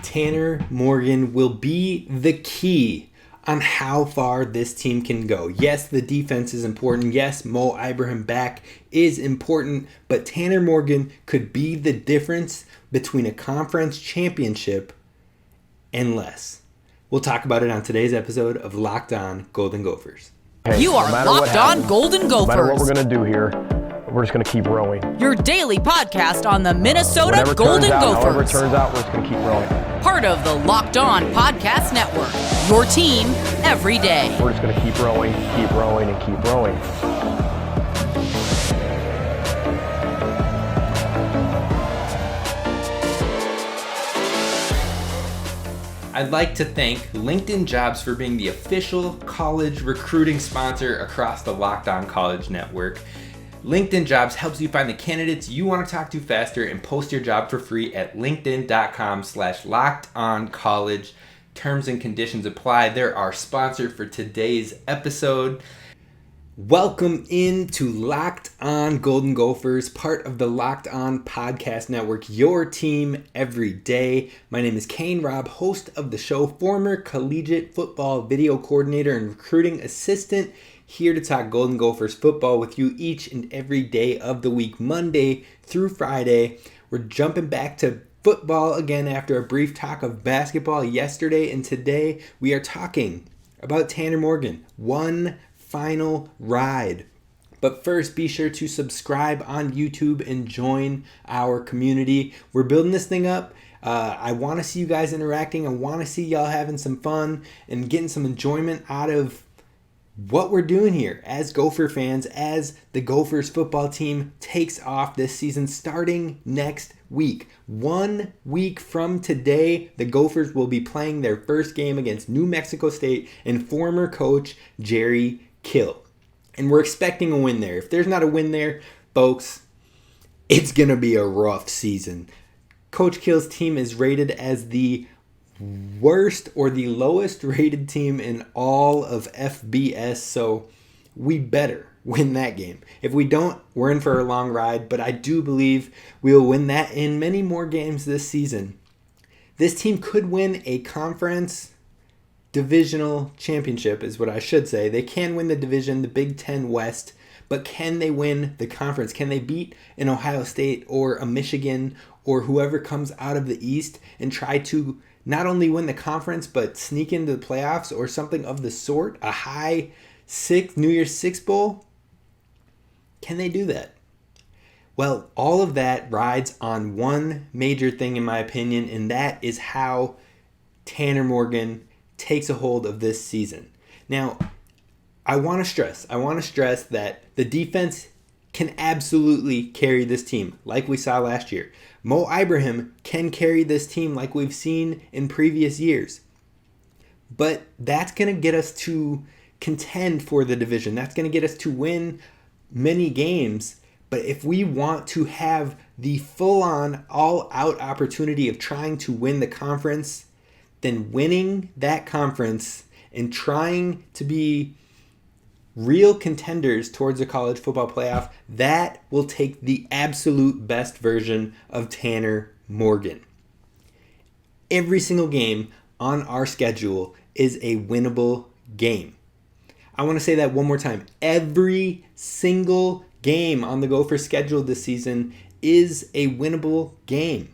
Tanner Morgan will be the key on how far this team can go. Yes, the defense is important. Yes, Mo Ibrahim back is important, but Tanner Morgan could be the difference between a conference championship and less. We'll talk about it on today's episode of Locked On Golden Gophers. Hey, you are Locked On Golden Gophers. No matter what we're going to do here, we're just going to keep rowing. Your daily podcast on the Minnesota Golden Gophers. However it turns out, we're just going to keep rowing. Part of the Locked On Podcast Network. Your team every day. We're just going to keep rowing, and keep rowing. I'd like to thank LinkedIn Jobs for being the official college recruiting sponsor across the Locked On College Network. LinkedIn Jobs helps you find the candidates you want to talk to faster and post your job for free at linkedin.com/lockedoncollege. Terms and conditions apply. They're our sponsor for today's episode. Welcome into Locked On Golden Gophers, part of the Locked On Podcast Network, your team every day. My name is Kane Rob, host of the show, former collegiate football video coordinator and recruiting assistant, here to talk Golden Gophers football with you each and every day of the week, Monday through Friday. We're jumping back to football again after a brief talk of basketball yesterday, and today we are talking about Tanner Morgan. One final ride. But first, be sure to subscribe on YouTube and join our community. We're building this thing up. I want to see you guys interacting. I want to see y'all having some fun and getting some enjoyment out of what we're doing here as Gopher fans, as the Gophers football team takes off this season starting next week. 1 week from today, the Gophers will be playing their first game against New Mexico State and former coach Jerry Kill. And we're expecting a win there. If there's not a win there, folks, it's going to be a rough season. Coach Kill's team is rated as the worst or the lowest rated team in all of FBS, so we better win that game. If we don't, we're in for a long ride, but I do believe we'll win that in many more games this season. This team could win a conference divisional championship is what I should say. They can win the division, the Big Ten West, but can they win the conference? Can they beat an Ohio State or a Michigan or whoever comes out of the East and try to not only win the conference but sneak into the playoffs or something of the sort? A high New Year's Six Bowl? Can they do that? Well, all of that rides on one major thing in my opinion, and that is how Tanner Morgan takes a hold of this season. Now, I want to stress that the defense can absolutely carry this team like we saw last year. Mo Ibrahim can carry this team like we've seen in previous years. But that's going to get us to contend for the division. That's going to get us to win many games. But if we want to have the full-on, all-out opportunity of trying to win the conference, then winning that conference and trying to be real contenders towards a college football playoff, that will take the absolute best version of Tanner Morgan. Every single game on our schedule is a winnable game. I want to say that one more time. Every single game on the Gophers schedule this season is a winnable game.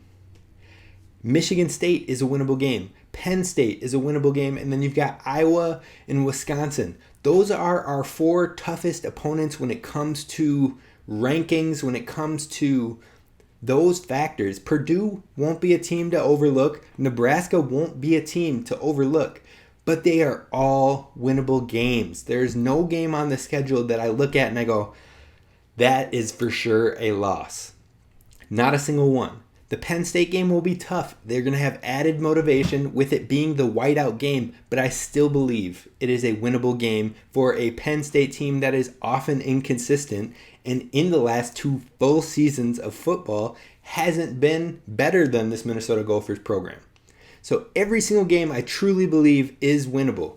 Michigan State is a winnable game. Penn State is a winnable game, and then you've got Iowa and Wisconsin. Those are our four toughest opponents when it comes to rankings, when it comes to those factors. Purdue won't be a team to overlook. Nebraska won't be a team to overlook, but they are all winnable games. There's no game on the schedule that I look at and I go, that is for sure a loss. Not a single one. The Penn State game will be tough. They're going to have added motivation with it being the whiteout game, but I still believe it is a winnable game for a Penn State team that is often inconsistent and in the last two full seasons of football hasn't been better than this Minnesota Gophers program. So every single game I truly believe is winnable.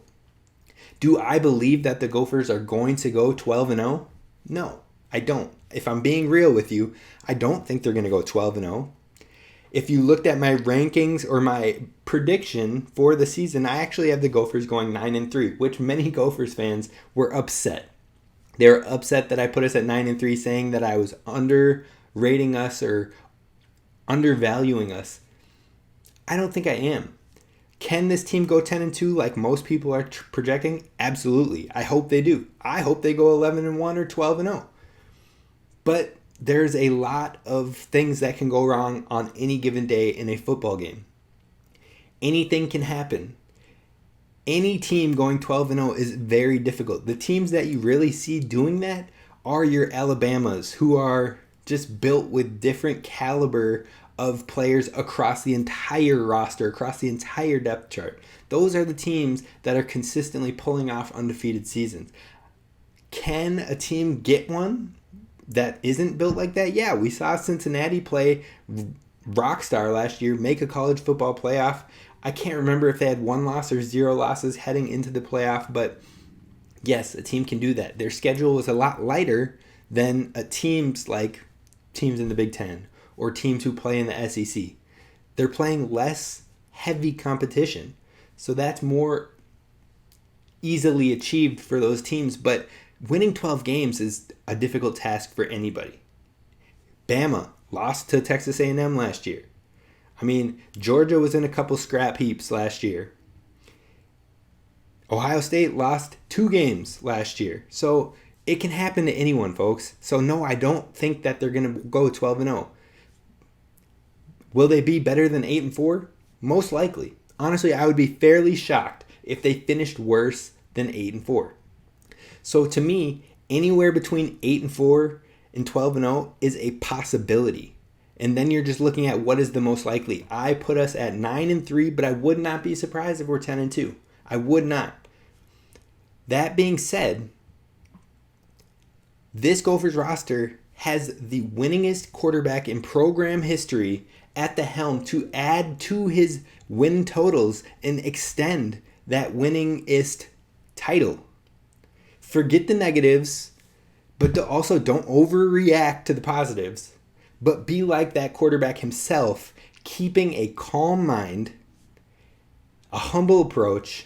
Do I believe that the Gophers are going to go 12-0? No, I don't. If I'm being real with you, I don't think they're going to go 12-0. If you looked at my rankings or my prediction for the season, I actually have the Gophers going 9-3, which many Gophers fans were upset. They were upset that I put us at 9-3, saying that I was underrating us or undervaluing us. I don't think I am. Can this team go 10-2 like most people are projecting? Absolutely. I hope they do. I hope they go 11-1 or 12-0. But there's a lot of things that can go wrong on any given day in a football game. Anything can happen. Any team going 12-0 is very difficult. The teams that you really see doing that are your Alabamas, who are just built with different caliber of players across the entire roster, across the entire depth chart. Those are the teams that are consistently pulling off undefeated seasons. Can a team get one that isn't built like that? Yeah, we saw Cincinnati play rockstar last year, make a college football playoff. I can't remember if they had 1 loss or 0 losses heading into the playoff, but yes, a team can do that. Their schedule was a lot lighter than teams in the Big Ten or teams who play in the SEC. They're playing less heavy competition, so that's more easily achieved for those teams, but winning 12 games is a difficult task for anybody. Bama lost to Texas A&M last year. I mean, Georgia was in a couple scrap heaps last year. Ohio State lost 2 games last year. So it can happen to anyone, folks. So no, I don't think that they're going to go 12-0. Will they be better than 8-4? Most likely. Honestly, I would be fairly shocked if they finished worse than 8-4. So to me, anywhere between 8-4 and 12-0 is a possibility. And then you're just looking at what is the most likely. I put us at 9-3, but I would not be surprised if we're 10-2. I would not. That being said, this Gophers roster has the winningest quarterback in program history at the helm to add to his win totals and extend that winningest title. Forget the negatives, but also don't overreact to the positives. But be like that quarterback himself, keeping a calm mind, a humble approach,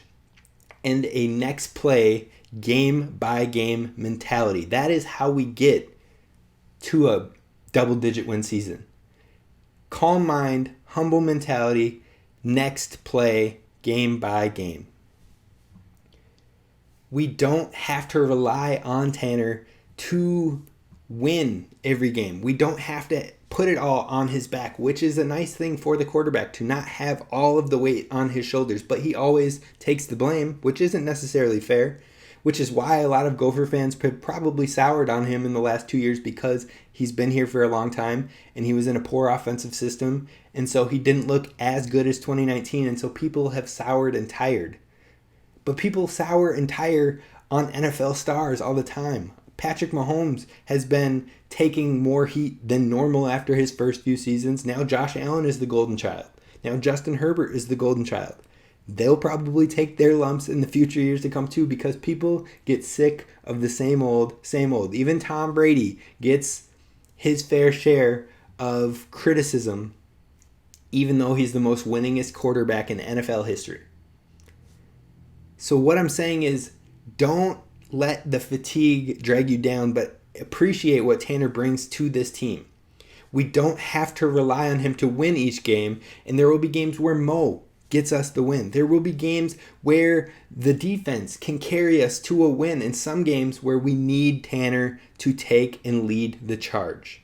and a next play, game-by-game mentality. That is how we get to a double-digit win season. Calm mind, humble mentality, next play, game-by-game. We don't have to rely on Tanner to win every game. We don't have to put it all on his back, which is a nice thing for the quarterback, to not have all of the weight on his shoulders, but he always takes the blame, which isn't necessarily fair, which is why a lot of Gopher fans probably soured on him in the last 2 years, because he's been here for a long time and he was in a poor offensive system, and so he didn't look as good as 2019, and so people have soured and tired. But people sour and tire on NFL stars all the time. Patrick Mahomes has been taking more heat than normal after his first few seasons. Now Josh Allen is the golden child. Now Justin Herbert is the golden child. They'll probably take their lumps in the future years to come too, because people get sick of the same old, same old. Even Tom Brady gets his fair share of criticism, even though he's the most winningest quarterback in NFL history. So what I'm saying is, don't let the fatigue drag you down, but appreciate what Tanner brings to this team. We don't have to rely on him to win each game, and there will be games where Mo gets us the win. There will be games where the defense can carry us to a win, and some games where we need Tanner to take and lead the charge.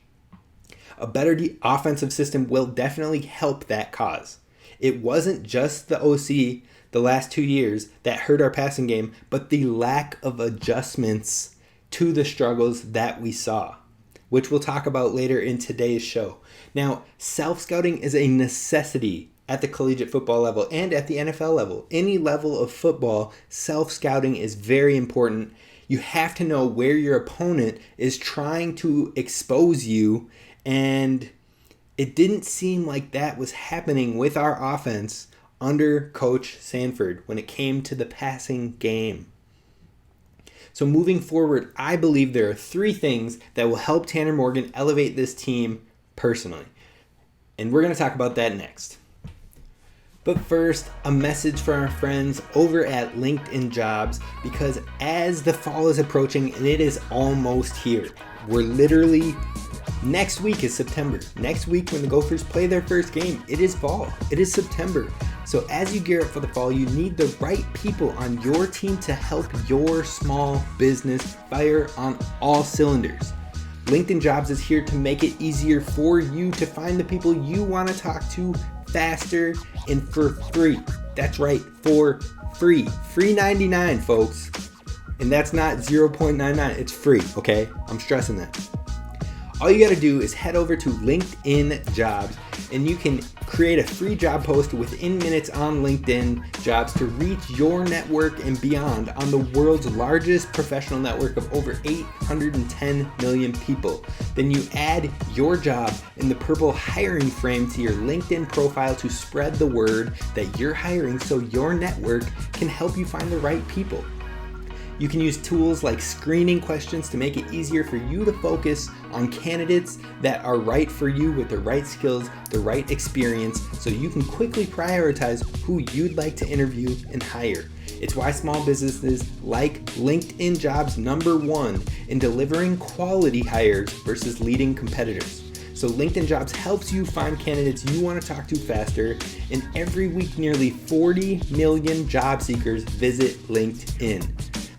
A better offensive system will definitely help that cause. It wasn't just the OC the last 2 years that hurt our passing game, but the lack of adjustments to the struggles that we saw, which we'll talk about later in today's show. Now, self-scouting is a necessity at the collegiate football level and at the NFL level. Any level of football, self-scouting is very important. You have to know where your opponent is trying to expose you, and it didn't seem like that was happening with our offense under Coach Sanford when it came to the passing game. So moving forward, I believe there are 3 things that will help Tanner Morgan elevate this team personally. And we're going to talk about that next. But first, a message from our friends over at LinkedIn Jobs, because as the fall is approaching, and it is almost here, we're literally, next week is September. Next week when the Gophers play their first game, it is fall. It is September. So as you gear up for the fall, you need the right people on your team to help your small business fire on all cylinders. LinkedIn Jobs is here to make it easier for you to find the people you want to talk to faster and for free. That's right, for free. Free 99, folks. And that's not 0.99, it's free, okay? I'm stressing that. All you gotta do is head over to LinkedIn Jobs and you can create a free job post within minutes on LinkedIn Jobs to reach your network and beyond on the world's largest professional network of over 810 million people. Then you add your job in the purple hiring frame to your LinkedIn profile to spread the word that you're hiring so your network can help you find the right people. You can use tools like screening questions to make it easier for you to focus on candidates that are right for you with the right skills, the right experience, so you can quickly prioritize who you'd like to interview and hire. It's why small businesses like LinkedIn Jobs #1 in delivering quality hires versus leading competitors. So LinkedIn Jobs helps you find candidates you want to talk to faster, and every week nearly 40 million job seekers visit LinkedIn.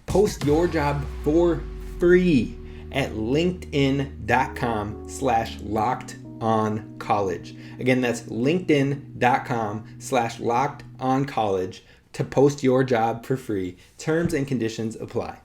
Post your job for free at linkedin.com/lockedoncollege. Again, that's linkedin.com/lockedoncollege to post your job for free. Terms and conditions apply.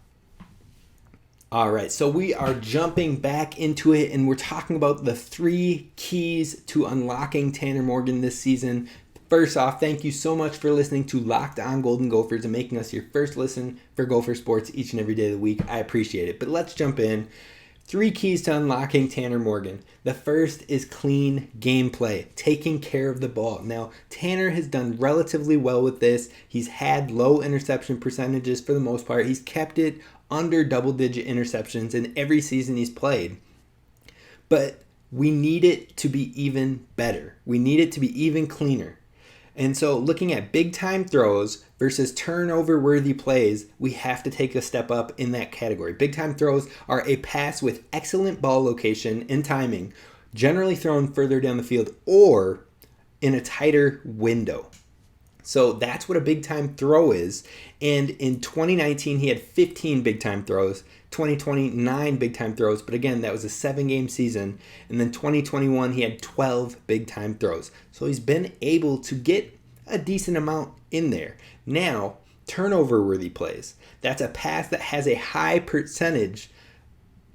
All right, so we are jumping back into it, and we're talking about the 3 keys to unlocking Tanner Morgan this season. First off, thank you so much for listening to Locked On Golden Gophers and making us your first listen for Gopher sports each and every day of the week. I appreciate it. But let's jump in. 3 keys to unlocking Tanner Morgan. The first is clean gameplay, taking care of the ball. Now, Tanner has done relatively well with this. He's had low interception percentages for the most part. He's kept it under double-digit interceptions in every season he's played. But we need it to be even better. We need it to be even cleaner. And so looking at big-time throws versus turnover-worthy plays, we have to take a step up in that category. Big-time throws are a pass with excellent ball location and timing, generally thrown further down the field or in a tighter window. So that's what a big-time throw is. And in 2019, he had 15 big-time throws. 2020, 9 big-time throws. But again, that was a 7-game season. And then 2021, he had 12 big-time throws. So he's been able to get a decent amount in there. Now, turnover-worthy plays. That's a pass that has a high percentage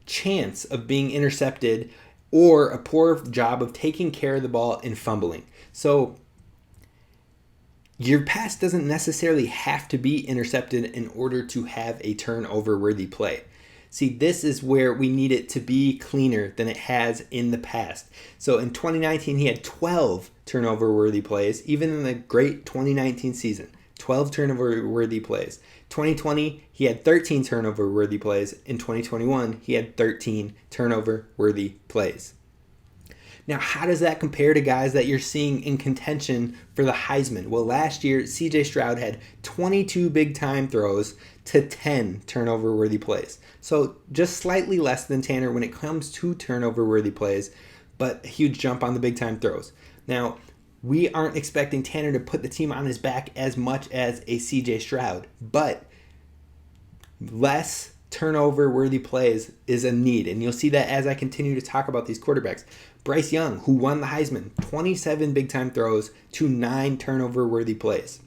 chance of being intercepted or a poor job of taking care of the ball and fumbling. So your pass doesn't necessarily have to be intercepted in order to have a turnover-worthy play. See, this is where we need it to be cleaner than it has in the past. So in 2019, he had 12 turnover-worthy plays, even in the great 2019 season. 12 turnover-worthy plays. 2020, he had 13 turnover-worthy plays. In 2021, he had 13 turnover-worthy plays. Now, how does that compare to guys that you're seeing in contention for the Heisman? Well, last year, CJ Stroud had 22 big-time throws to 10 turnover-worthy plays. So just slightly less than Tanner when it comes to turnover-worthy plays, but a huge jump on the big-time throws. Now, we aren't expecting Tanner to put the team on his back as much as a CJ Stroud, but less turnover-worthy plays is a need, and you'll see that as I continue to talk about these quarterbacks. Bryce Young, who won the Heisman, 27 big-time throws to 9 turnover-worthy plays.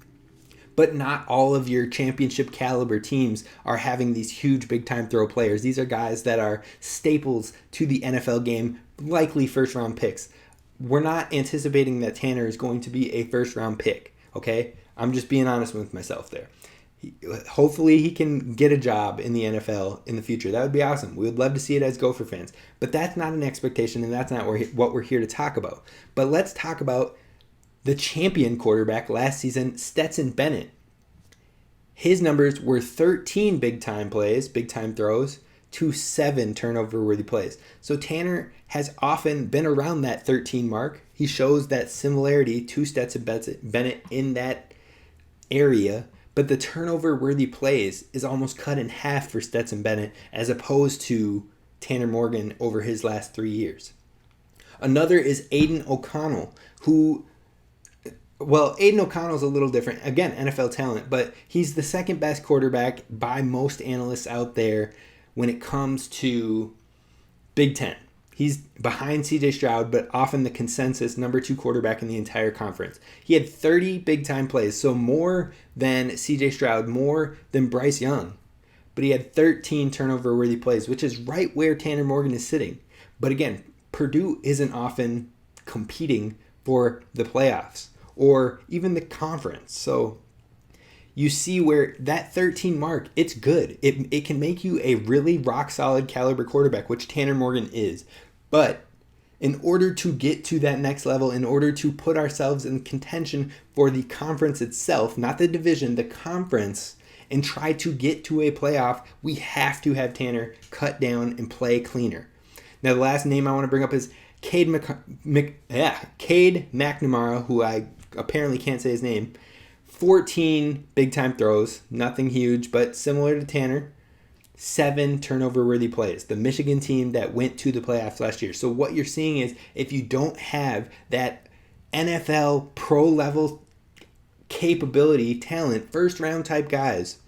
But not all of your championship caliber teams are having these huge big-time throw players. These are guys that are staples to the NFL game, likely first-round picks. We're not anticipating that Tanner is going to be a first-round pick, okay? I'm just being honest with myself there. Hopefully he can get a job in the NFL in the future. That would be awesome. We would love to see it as Gopher fans. But that's not an expectation, and that's not what we're here to talk about. But let's talk about the champion quarterback last season, Stetson Bennett. His numbers were 13 big-time plays, big-time throws, to 7 turnover-worthy plays. So Tanner has often been around that 13 mark. He shows that similarity to Stetson Bennett in that area, but the turnover-worthy plays is almost cut in half for Stetson Bennett as opposed to Tanner Morgan over his last 3 years. Another is Aiden O'Connell, Aiden O'Connell's a little different. Again, NFL talent, but he's the second best quarterback by most analysts out there when it comes to Big Ten. He's behind CJ Stroud, but often the consensus number 2 quarterback in the entire conference. He had 30 big-time plays, so more than CJ Stroud, more than Bryce Young. But he had 13 turnover-worthy plays, which is right where Tanner Morgan is sitting. But again, Purdue isn't often competing for the playoffs or even the conference. So you see where that 13 mark, it's good. It can make you a really rock-solid caliber quarterback, which Tanner Morgan is. But in order to get to that next level, in order to put ourselves in contention for the conference itself, not the division, the conference, and try to get to a playoff, we have to have Tanner cut down and play cleaner. Now, the last name I want to bring up is Cade McNamara, who I apparently can't say his name. 14 big-time throws, nothing huge, but similar to Tanner. 7 turnover-worthy plays. The Michigan team that went to the playoffs last year. So what you're seeing is if you don't have that NFL pro-level capability, talent, first-round type guys,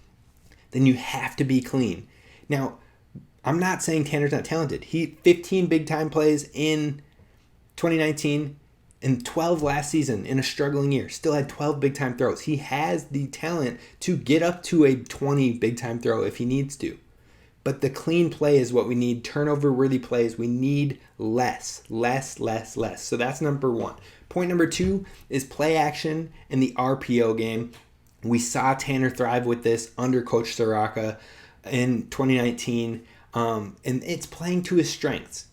then you have to be clean. Now, I'm not saying Tanner's not talented. He 15 big-time plays in 2019 and 12 last season in a struggling year. Still had 12 big-time throws. He has the talent to get up to a 20 big-time throw if he needs to. But the clean play is what we need. Turnover-worthy plays. We need less. So that's number 1. Point number 2 is play action in the RPO game. We saw Tanner thrive with this under Coach Soraka in 2019. And it's playing to his strengths.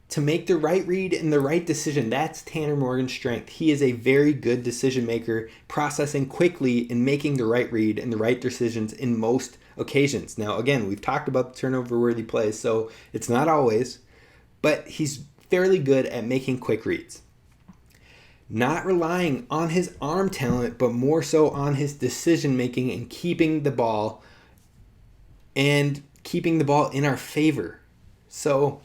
To make the right read and the right decision, that's Tanner Morgan's strength. He is a very good decision maker, processing quickly and making the right read and the right decisions in most occasions. Now, again, we've talked about the turnover-worthy plays, so it's not always, but he's fairly good at making quick reads. Not relying on his arm talent, but more so on his decision-making and keeping the ball in our favor. So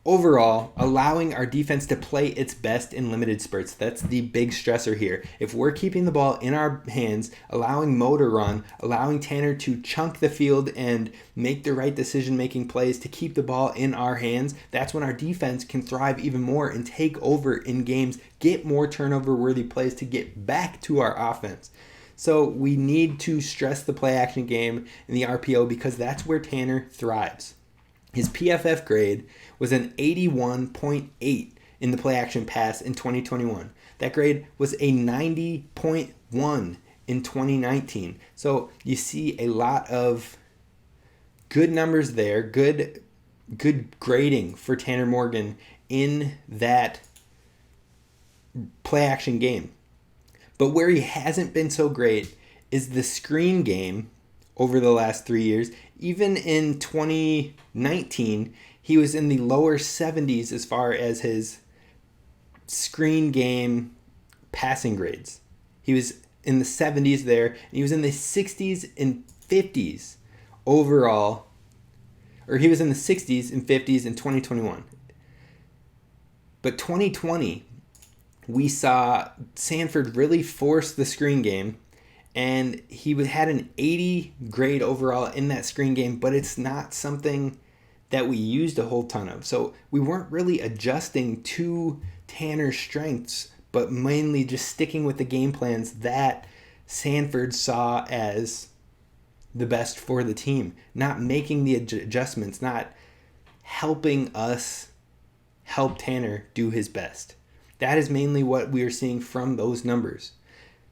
overall, allowing our defense to play its best in limited spurts. That's the big stressor here. If we're keeping the ball in our hands, allowing Mo to run, allowing Tanner to chunk the field and make the right decision-making plays to keep the ball in our hands, that's when our defense can thrive even more and take over in games, get more turnover-worthy plays to get back to our offense. So we need to stress the play-action game in the RPO because that's where Tanner thrives. His PFF grade was an 81.8 in the play-action pass in 2021. That grade was a 90.1 in 2019. So you see a lot of good numbers there, good grading for Tanner Morgan in that play-action game. But where he hasn't been so great is the screen game over the last 3 years. Even in 2019, he was in the lower 70s as far as his screen game passing grades. He was in the 70s there, and he was in the 60s and 50s overall, or he was in the 60s and 50s in 2021. But 2020, we saw Sanford really force the screen game, and he had an 80 grade overall in that screen game, but it's not something that we used a whole ton of. So we weren't really adjusting to Tanner's strengths, but mainly just sticking with the game plans that Sanford saw as the best for the team, not making the adjustments, not helping us help Tanner do his best. That is mainly what we are seeing from those numbers.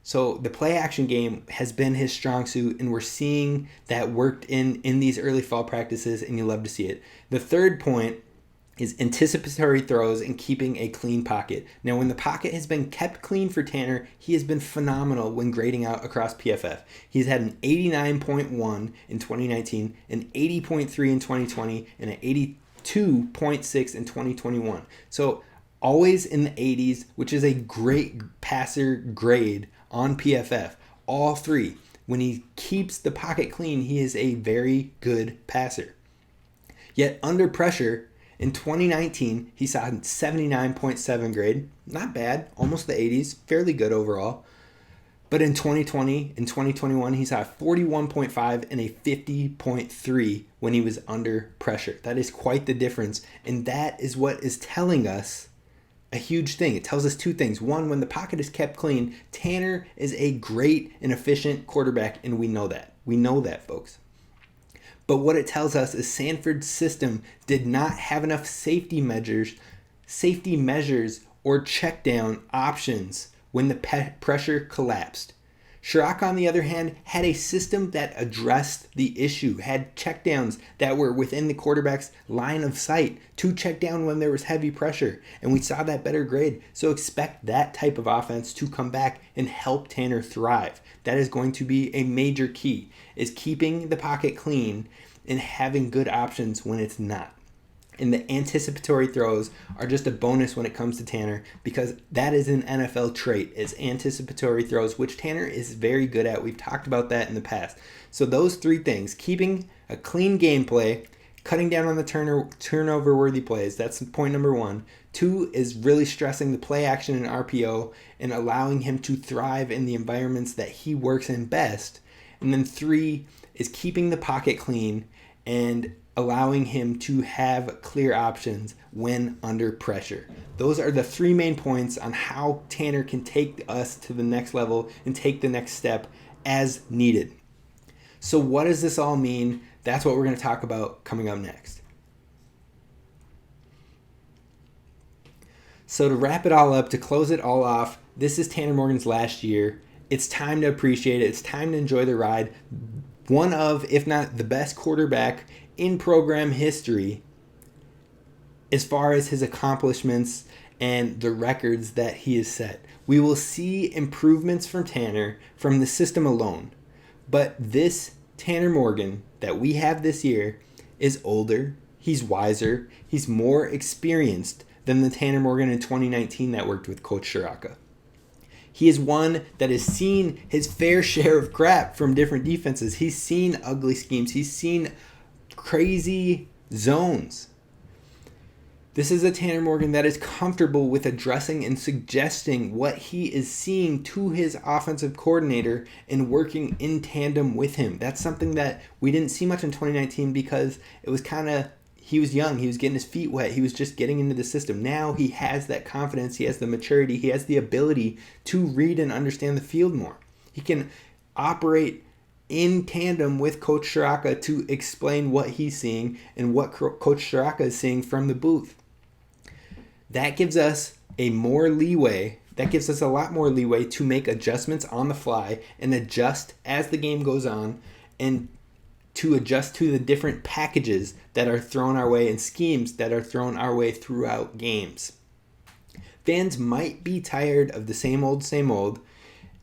So the play action game has been his strong suit, and we're seeing that worked in these early fall practices, and you love to see it. The third point is anticipatory throws and keeping a clean pocket. Now, when the pocket has been kept clean for Tanner, he has been phenomenal when grading out across PFF. He's had an 89.1 in 2019, an 80.3 in 2020, and an 82.6 in 2021. So always in the 80s, which is a great passer grade on PFF. All three. When he keeps the pocket clean, he is a very good passer. Yet under pressure, in 2019, he saw a 79.7 grade. Not bad, almost the 80s, fairly good overall. But in 2020 and 2021, he saw a 41.5 and a 50.3 when he was under pressure. That is quite the difference. And that is what is telling us a huge thing. It tells us two things. One, when the pocket is kept clean, Tanner is a great and efficient quarterback, and we know that. We know that, folks. But what it tells us is Sanford's system did not have enough safety measures or check down options when the pressure collapsed. Ciarrocca, on the other hand, had a system that addressed the issue, had checkdowns that were within the quarterback's line of sight to check down when there was heavy pressure, and we saw that better grade. So expect that type of offense to come back and help Tanner thrive. That is going to be a major key, is keeping the pocket clean and having good options when it's not. And the anticipatory throws are just a bonus when it comes to Tanner, because that is an NFL trait, is anticipatory throws, which Tanner is very good at. We've talked about that in the past. So those three things, keeping a clean gameplay, cutting down on the turnover-worthy plays, that's point number one. Two is really stressing the play action and RPO and allowing him to thrive in the environments that he works in best. And then three is keeping the pocket clean and allowing him to have clear options when under pressure. Those are the three main points on how Tanner can take us to the next level and take the next step as needed. So what does this all mean? That's what we're going to talk about coming up next. So to wrap it all up, to close it all off, this is Tanner Morgan's last year. It's time to appreciate it. It's time to enjoy the ride. One of, if not the best quarterback in program history as far as his accomplishments and the records that he has set. We will see improvements from Tanner from the system alone. But this Tanner Morgan that we have this year is older, he's wiser, he's more experienced than the Tanner Morgan in 2019 that worked with Coach Ciarrocca. He is one that has seen his fair share of crap from different defenses. He's seen ugly schemes. He's seen crazy zones. This is a Tanner Morgan that is comfortable with addressing and suggesting what he is seeing to his offensive coordinator and working in tandem with him. That's something that we didn't see much in 2019 because it was he was young, he was getting his feet wet, he was just getting into the system. Now he has that confidence, he has the maturity, he has the ability to read and understand the field more. He can operate in tandem with Coach Ciarrocca to explain what he's seeing and what Coach Ciarrocca is seeing from the booth. That gives us a more leeway. That gives us a lot more leeway to make adjustments on the fly and adjust as the game goes on, and to adjust to the different packages that are thrown our way and schemes that are thrown our way throughout games. Fans might be tired of the same old,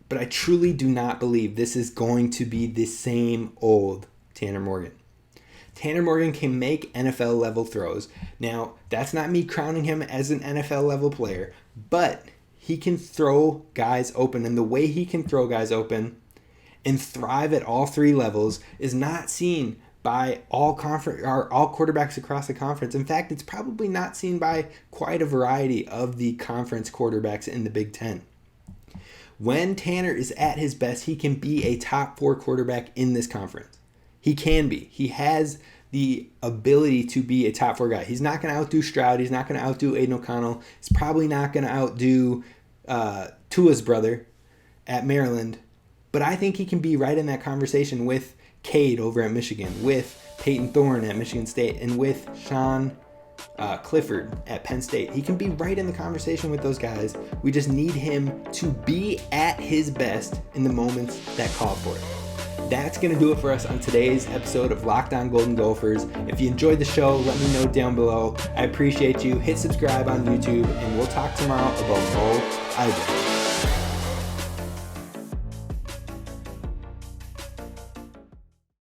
but I truly do not believe this is going to be the same old Tanner Morgan. Tanner Morgan can make NFL level throws. Now, that's not me crowning him as an NFL level player, but he can throw guys open, and the way he can throw guys open and thrive at all three levels is not seen by all quarterbacks across the conference. In fact, it's probably not seen by quite a variety of the conference quarterbacks in the Big Ten. When Tanner is at his best, he can be a top 4 quarterback in this conference. He can be. He has the ability to be a top 4 guy. He's not going to outdo Stroud. He's not going to outdo Aiden O'Connell. He's probably not going to outdo Tua's brother at Maryland. But I think he can be right in that conversation with Cade over at Michigan, with Peyton Thorne at Michigan State, and with Sean Clifford at Penn State. He can be right in the conversation with those guys. We just need him to be at his best in the moments that call for it. That's going to do it for us on today's episode of Locked On Golden Gophers. If you enjoyed the show, let me know down below. I appreciate you. Hit subscribe on YouTube, and we'll talk tomorrow about Mo Ivan.